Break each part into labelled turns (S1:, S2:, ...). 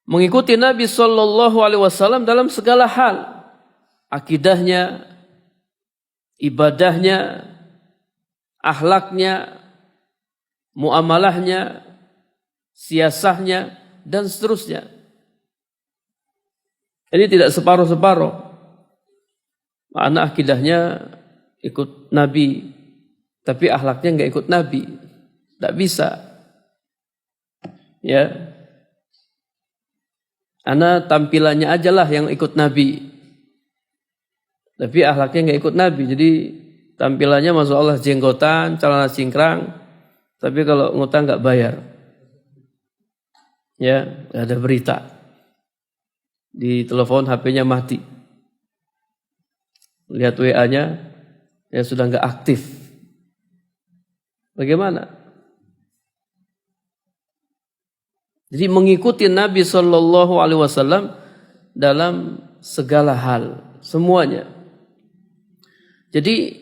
S1: mengikuti Nabi Shallallahu Alaihi Wasallam dalam segala hal, akidahnya, ibadahnya, akhlaknya, muamalahnya, siasahnya, dan seterusnya. Ini tidak separuh-separuh. Makna akidahnya ikut Nabi, tapi akhlaknya nggak ikut Nabi, tidak bisa. Ya, ana tampilannya ajalah yang ikut Nabi, tapi akhlaknya nggak ikut Nabi. Jadi tampilannya masya Allah jenggotan, celana cingkrang, tapi kalau ngutang nggak bayar, ya nggak ada berita. Di telepon HP-nya mati, lihat WA-nya ya sudah nggak aktif. Bagaimana? Jadi mengikuti Nabi Shallallahu Alaihi Wasallam dalam segala hal, semuanya. Jadi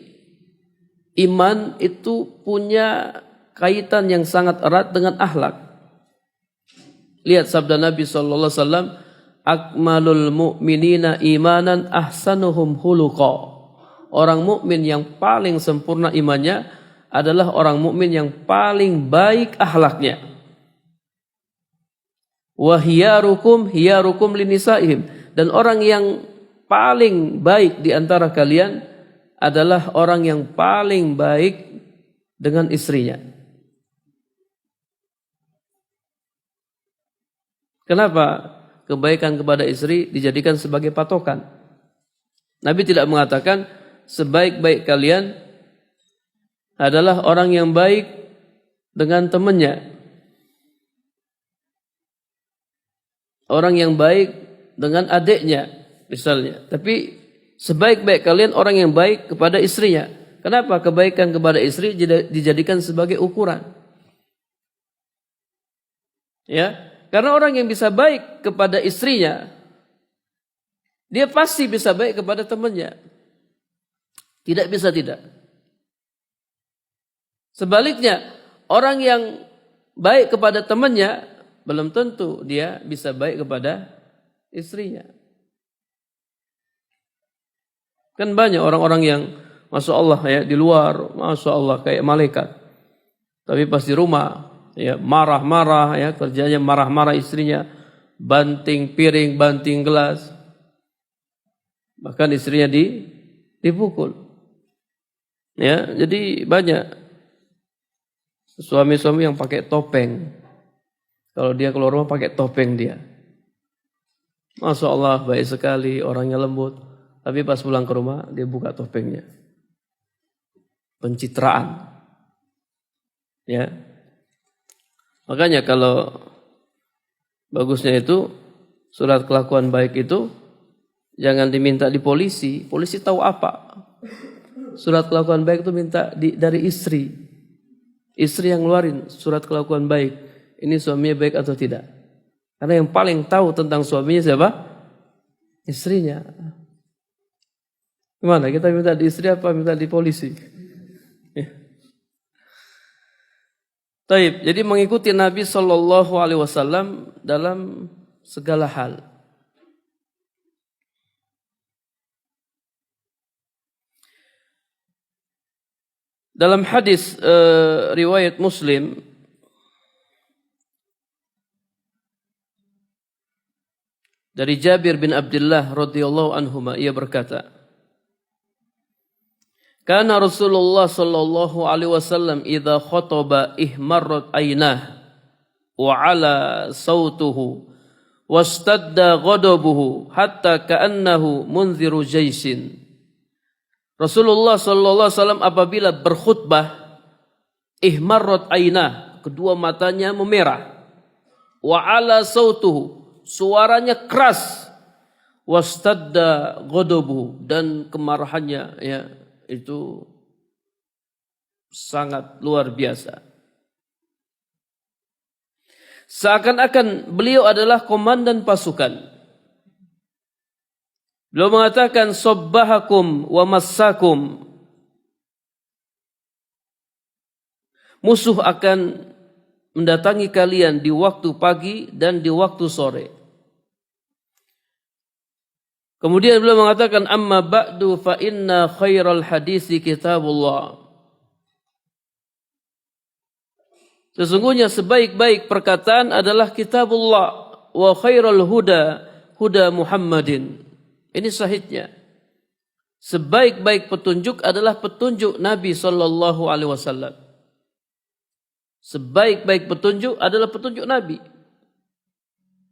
S1: iman itu punya kaitan yang sangat erat dengan akhlak. Lihat sabda Nabi Shallallahu Alaihi Wasallam, akmalul mu'minina imanan ahsanuhum khuluqa. Orang mukmin yang paling sempurna imannya adalah orang mukmin yang paling baik akhlaknya. Wa hiyarukum linisaihim, dan orang yang paling baik di antara kalian adalah orang yang paling baik dengan istrinya. Kenapa kebaikan kepada istri dijadikan sebagai patokan? Nabi tidak mengatakan sebaik-baik kalian adalah orang yang baik dengan temannya, orang yang baik dengan adiknya misalnya. Tapi sebaik-baik kalian orang yang baik kepada istrinya. Kenapa kebaikan kepada istri dijadikan sebagai ukuran? Ya, karena orang yang bisa baik kepada istrinya, dia pasti bisa baik kepada temannya. Tidak bisa tidak. Sebaliknya, orang yang baik kepada temannya belum tentu dia bisa baik kepada istrinya. Kan banyak orang-orang yang masya Allah ya di luar, masya Allah kayak malaikat, tapi pas di rumah ya marah-marah, ya kerjanya marah-marah istrinya, banting piring, banting gelas, bahkan istrinya dipukul. Ya, jadi banyak suami-suami yang pakai topeng. Kalau dia keluar rumah pakai topeng dia. Masya Allah baik sekali, orangnya lembut. Tapi pas pulang ke rumah dia buka topengnya. Pencitraan. Ya. Makanya kalau bagusnya itu surat kelakuan baik itu jangan diminta di polisi. Polisi tahu apa? Surat kelakuan baik itu minta dari istri. Istri yang ngeluarin surat kelakuan baik. Ini suaminya baik atau tidak? Karena yang paling tahu tentang suaminya siapa? Istrinya. Gimana? Kita minta di istri apa minta di polisi? Ya. Taib. Jadi mengikuti Nabi Shallallahu Alaihi Wasallam dalam segala hal. Dalam hadis riwayat Muslim, dari Jabir bin Abdullah radhiyallahu anhuma, ia berkata, kana Rasulullah sallallahu alaihi wasallam idza khataba ihmarrat aynah wa ala sautuhu wastadda ghadabuhu hatta ka'annahu munziru jaisin. Rasulullah sallallahu alaihi wasallam apabila berkhutbah, ihmarrat aynah, kedua matanya memerah, wa ala sautuhu, suaranya keras, wastadda ghadabuhu, dan kemarahannya ya itu sangat luar biasa. Seakan-akan beliau adalah komandan pasukan. Beliau mengatakan sabbahakum wa massakum, musuh akan mendatangi kalian di waktu pagi dan di waktu sore. Kemudian beliau mengatakan amma ba'du fa inna khairal hadisi kitabullah. Sesungguhnya sebaik-baik perkataan adalah kitabullah wa khairal huda huda Muhammadin. Ini sahihnya. Sebaik-baik petunjuk adalah petunjuk Nabi sallallahu alaihi wasallam. Sebaik-baik petunjuk adalah petunjuk Nabi.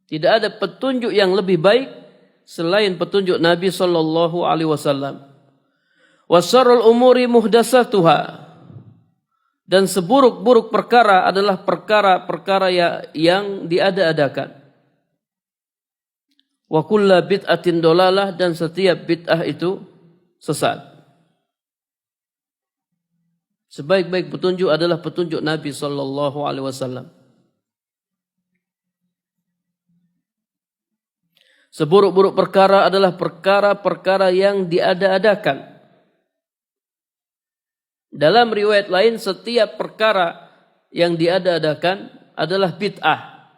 S1: Tidak ada petunjuk yang lebih baik selain petunjuk Nabi sallallahu alaihi wasallam. Wasarul umuri muhdatsatuha. Dan seburuk-buruk perkara adalah perkara-perkara yang diada-adakan. Wa kullu bid'atin dolalah, dan setiap bid'ah itu sesat. Sebaik-baik petunjuk adalah petunjuk Nabi sallallahu alaihi wasallam. Seburuk-buruk perkara adalah perkara-perkara yang diada-adakan. Dalam riwayat lain, setiap perkara yang diada-adakan adalah bid'ah.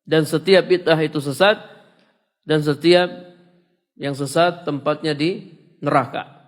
S1: Dan setiap bid'ah itu sesat, dan setiap yang sesat tempatnya di neraka.